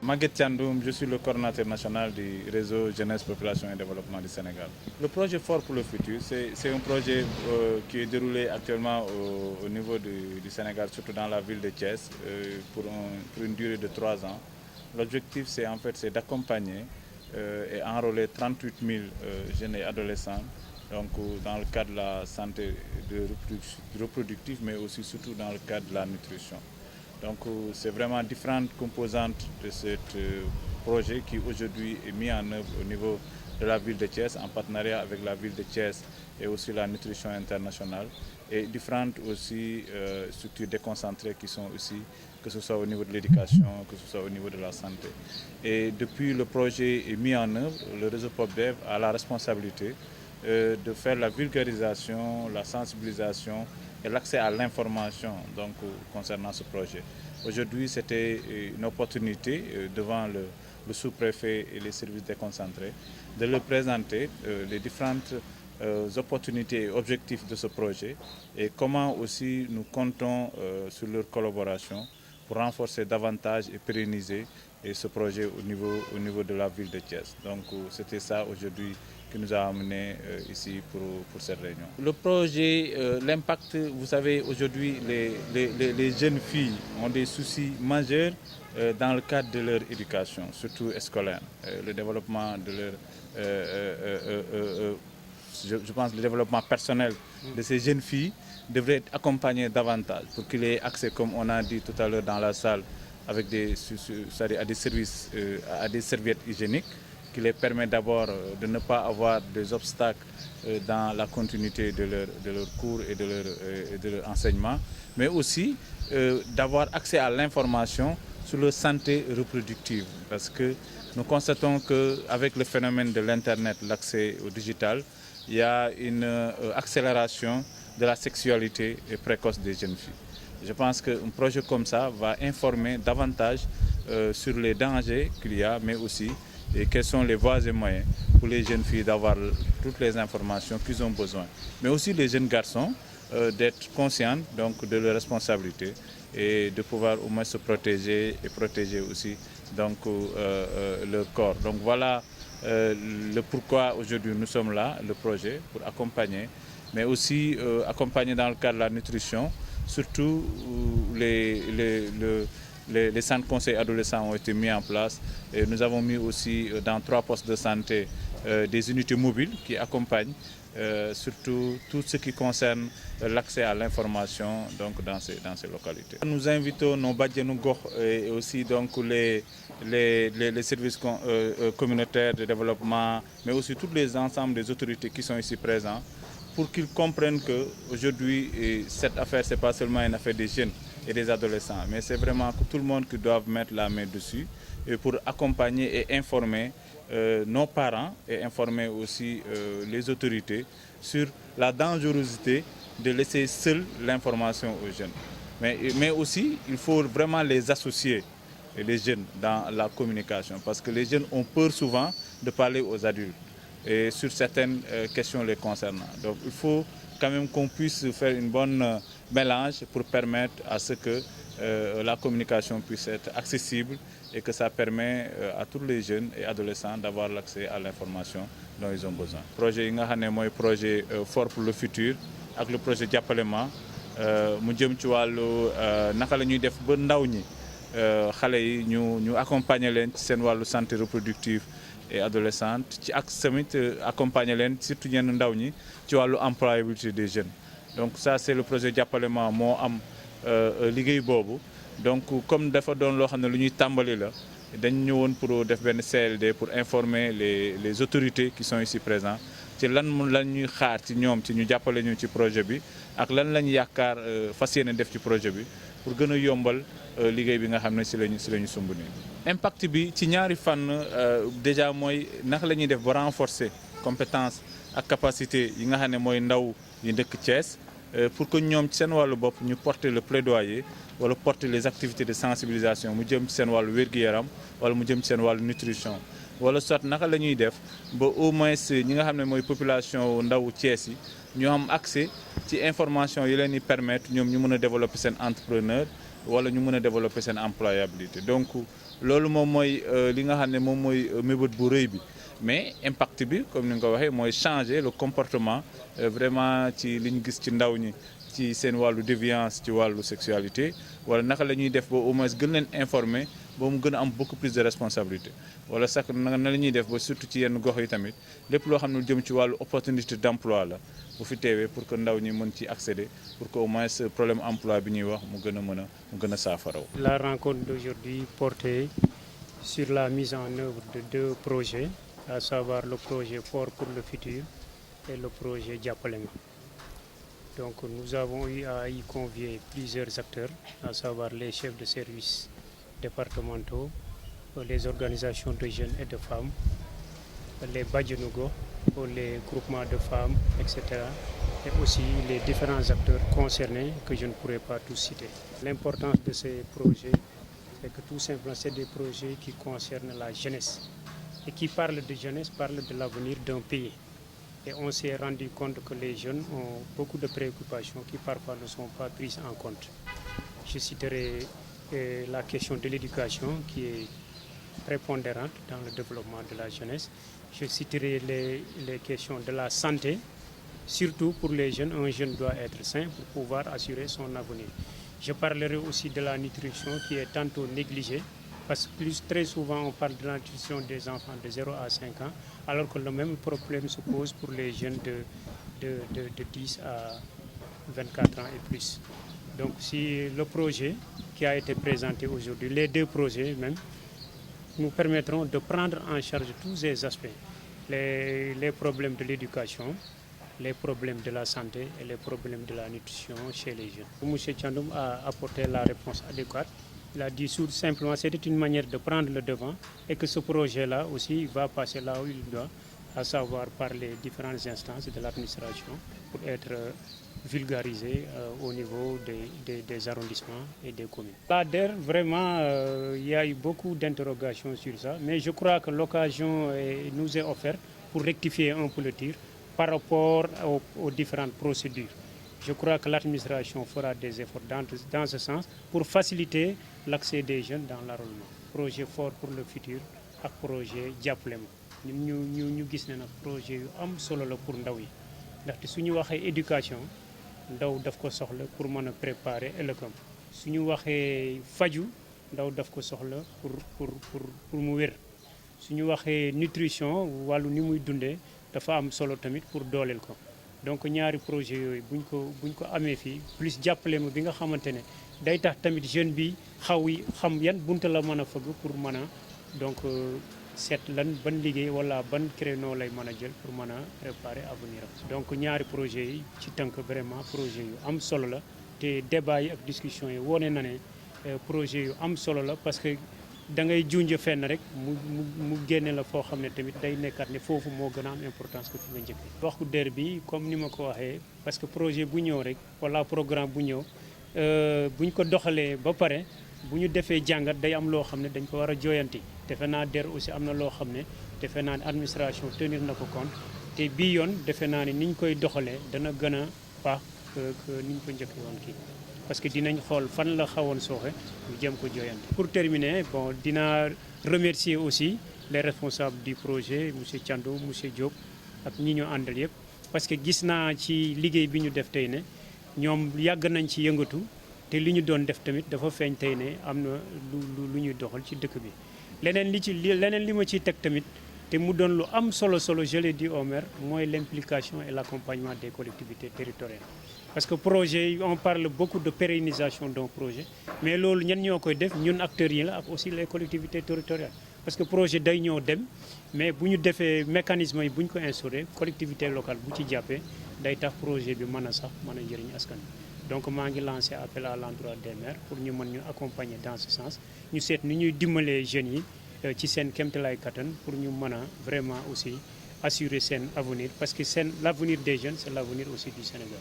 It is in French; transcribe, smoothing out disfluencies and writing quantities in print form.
Maguette Thiandoum, je suis le coordonnateur national du réseau Jeunesse, Population et Développement du Sénégal. Le projet Fort pour le futur, c'est un projet qui est déroulé actuellement au niveau du Sénégal, surtout dans la ville de Thiès, pour une durée de 3 ans. L'objectif, c'est d'accompagner et enrôler 38 000 jeunes et adolescents donc, dans le cadre de la santé reproductive, mais aussi surtout dans le cadre de la nutrition. Donc c'est vraiment différentes composantes de ce projet qui aujourd'hui est mis en œuvre au niveau de la ville de Thiès en partenariat avec la ville de Thiès et aussi la nutrition internationale et différentes aussi structures déconcentrées qui sont aussi, que ce soit au niveau de l'éducation, que ce soit au niveau de la santé. Et depuis le projet est mis en œuvre, le réseau PopDev a la responsabilité de faire la vulgarisation, la sensibilisation et l'accès à l'information donc, concernant ce projet. Aujourd'hui, c'était une opportunité devant le sous-préfet et les services déconcentrés de leur présenter les différentes opportunités et objectifs de ce projet et comment aussi nous comptons sur leur collaboration pour renforcer davantage et pérenniser ce projet au niveau de la ville de Thiès. Donc c'était ça aujourd'hui qui nous a amenés ici pour cette réunion. Le projet, l'impact, vous savez, aujourd'hui, les jeunes filles ont des soucis majeurs dans le cadre de leur éducation, surtout scolaire. Le développement de leur... je pense que le développement personnel de ces jeunes filles devrait être accompagné davantage pour qu'il ait accès, comme on a dit tout à l'heure dans la salle, avec à des services, à des serviettes hygiéniques qui les permet d'abord de ne pas avoir des obstacles dans la continuité de leur cours et de leur enseignement, mais aussi d'avoir accès à l'information sur leur santé reproductive. Parce que nous constatons qu'avec le phénomène de l'Internet, l'accès au digital, il y a une accélération de la sexualité précoce des jeunes filles. Je pense qu'un projet comme ça va informer davantage sur les dangers qu'il y a, mais aussi et quelles sont les voies et moyens pour les jeunes filles d'avoir toutes les informations qu'ils ont besoin. Mais aussi les jeunes garçons d'être conscients donc, de leurs responsabilités et de pouvoir au moins se protéger et protéger aussi donc, leur corps. Donc voilà le pourquoi aujourd'hui nous sommes là, le projet, pour accompagner, mais aussi accompagner dans le cadre de la nutrition, surtout les centres conseils adolescents ont été mis en place et nous avons mis aussi dans 3 postes de santé des unités mobiles qui accompagnent surtout tout ce qui concerne l'accès à l'information donc, dans ces localités. Nous invitons nos Badjanou Gokh et aussi donc, les services communautaires de développement, mais aussi tous les ensembles des autorités qui sont ici présents pour qu'ils comprennent qu'aujourd'hui, cette affaire, ce n'est pas seulement une affaire des jeunes et des adolescents, mais c'est vraiment que tout le monde qui doit mettre la main dessus et pour accompagner et informer nos parents et informer aussi les autorités sur la dangerosité de laisser seule l'information aux jeunes. Mais aussi, il faut vraiment les associer, les jeunes, dans la communication, parce que les jeunes ont peur souvent de parler aux adultes et sur certaines questions les concernant. Donc il faut quand même qu'on puisse faire une bonne mélange pour permettre à ce que la communication puisse être accessible et que ça permet à tous les jeunes et adolescents d'avoir l'accès à l'information dont ils ont besoin. Le projet yi nga xam ne mooy projet Fort pour le futur ak le projet Jàppale Ma mu jëm ci wàllu naka la ñuy def ba ndaw ñi xale yi ñu accompagner leen ci seen wàllu santé reproductive et adolescente ci ak tamit accompagner leen surtout ñenn ndaw ñi ci wàllu employabilité des jeunes. Donc ça c'est le projet Jàppale Ma moo am liggéey boobu. Donc comme dafa doon loo xam ne lu ñuy tàmbali la dañ ñëwoon pour def benn CLD pour informer les autorités qui sont ici présents ci lan ñuy xaar ci ñoom ci ñu jàppale ñu ci projet bi ak lan lañ yaakaar fas yéene def ci projet bi pour gën a yombal liggéey bi nga xam ne si lañu sumb nii. Impact bi ci ñaari fànn déjà mooy naka la ñuy def ba renforcer compétence ak capacité yi nga xam ne mooy ndaw yi dëkk Thiès pour que ñoom ci seen wàllu bopp ñu porter le plaidoyer wala porter les activités de sensibilisation mu jëm ci seen wàllu wér-gu-yaram wala mu jëm ci seen wàllu nutrition wala soit naka la ñuy def ba au moins ñi nga xam ne mooy population ndawu Thiès yi ñu am accès ci information yi leen di permettre ñoom ñu mën a développer seen entrepreneur wala ñu mën a développer seen employabilité. Donc loolu moom mooy li nga xam ne moom mooy mébét bu rëy bi mais impact bi comme ni nga ko waxee mooy changer le comportement vraiment ci li ñu gis ci ndaw ñi ci seen wàllu déviance ci wàllu sexualité wala naka la ñuy def ba au moins gën leen informer ba mu gën a am beaucoup plus de responsabilité wala sax na la ñuy def ba surtout ci yenn gox yi tamit lépp loo xam ne jëm ci wàllu opportunité d'emploi la bu fi teewee pour que ndaw ñi mën ci accéder pour que au moins problème emploi bi ñuy wax mu gën a saafaraw. La rencontre d'aujourd'hui portait sur la mise en œuvre de 2 projets, à savoir le projet Fort pour le futur et le projet Jàppale Ma. Donc nous avons eu à y convier plusieurs acteurs, à savoir les chefs de services départementaux, les organisations de jeunes et de femmes, les Badjanougos, les groupements de femmes, etc. Et aussi les différents acteurs concernés que je ne pourrais pas tous citer. L'importance de ces projets, c'est que tout simplement c'est des projets qui concernent la jeunesse. Et qui parlent de jeunesse, parlent de l'avenir d'un pays. Et on s'est rendu compte que les jeunes ont beaucoup de préoccupations qui parfois ne sont pas prises en compte. Je citerai la question de l'éducation qui est prépondérante dans le développement de la jeunesse. Je citerai les questions de la santé. Surtout pour les jeunes, un jeune doit être sain pour pouvoir assurer son avenir. Je parlerai aussi de la nutrition qui est tantôt négligée. Parce que très souvent, on parle de la nutrition des enfants de 0 à 5 ans, alors que le même problème se pose pour les jeunes de 10 à 24 ans et plus. Donc, si le projet qui a été présenté aujourd'hui, les 2 projets même, nous permettront de prendre en charge tous ces aspects, les problèmes de l'éducation, les problèmes de la santé et les problèmes de la nutrition chez les jeunes. M. Thiandoum a apporté la réponse adéquate. Il a dit simplement c'était une manière de prendre le devant et que ce projet-là aussi va passer là où il doit, à savoir par les différentes instances de l'administration pour être vulgarisé au niveau des arrondissements et des communes. L'ADER, vraiment, il y a eu beaucoup d'interrogations sur ça, mais je crois que l'occasion nous est offerte pour rectifier un peu le tir par rapport aux différentes procédures. Je crois que l'administration fera des efforts dans ce sens pour faciliter l'accès des jeunes dans l'enrôlement. Projet Fort pour le futur ak projet Jàppale Ma ñu gis ne nag projet yu am solo la pour ndaw yi ndaxte su ñu waxee éducation ndaw daf ko soxla pour mën a préparer ëllëgam su ñu waxee faju ndaw daf ko soxla pour mu wér su ñu waxee nutrition wàllu ni muy dundee dafa am solo tamit pour dooleel ko. Donc ñaari projet yooyu buñ ko amee fii plus Jàppale Ma bi nga xamante ne day tax tamit jeune bi xam yan bunta la mën a fëgg pour mën a donc seet ban liggéey wala ban créneau lay mën a jël pour mën a préparer avenir am. Donc ñaari projet yi ci tënk vraiment projet yu am solo la te débat yi ak discussion yi wone na ne projet yu am solo la parce que da ngay junj fenn rek mu génne la foo xam ne tamit day nekkaat ne foofu moo gën a am importance que fi nga njëkk. waxu DER bi comme ni ma ko waxee parce que projet bu ñëw rek wala programme bu ñëw bu ñu ko doxalee ba pare bu ñu defee jàngat day am loo xam ne dañ ko war a jooyanti. defe naa DER aussi am na loo xam ne defe naa ne administration tenir na ko compte te bii yoon defe naa ne ni ñu koy doxalee dana gën a baax que ni ñu ko njëkkee woon kii. parce que dinañ xool fan la xawoon sooxe ñu jëm ko jooyante. Pour terminer, bon, dinaa remercier aussi les responsables du projet monsieur Thiandoum monsieur Diop ak ñi ñu àndal yëpp parce que gis naa ci liggéey bi ñu def tey ne ñoom yàgg nañ ci yëngatu te li ñu doon def tamit dafa feeñ tey ne am na lu ñuy doxal ci dëkk bi. leneen li ma ciy teg tamit te mu doon lu am solo je l'ai dit au maire mooy l'implication et l'accompagnement des collectivités territoriales. Parce que projet on parle beaucoup de pérennisation d'un projet mais loolu ñan ñoo koy def ñun acteurs yi la ak aussi les collectivités territoriales parce que projet day ñëw dem mais bu ñu defee mécanisme yi bu ñu ko instauré collectivité locale bu ci jàppee day tax projet bi mën a sax mën a njëriñ askan wi. Donc maa ngi lancé appel à l'endroit des maires pour ñu mën ñu accompagner dans ce sens ñu seet ni ñuy dimbalee jeunes yi ci seen kéemtalaay kattan pour ñu mën a vraiment aussi assurer seen avenir parce que l'avenir des jeunes c'est l'avenir aussi du Sénégal.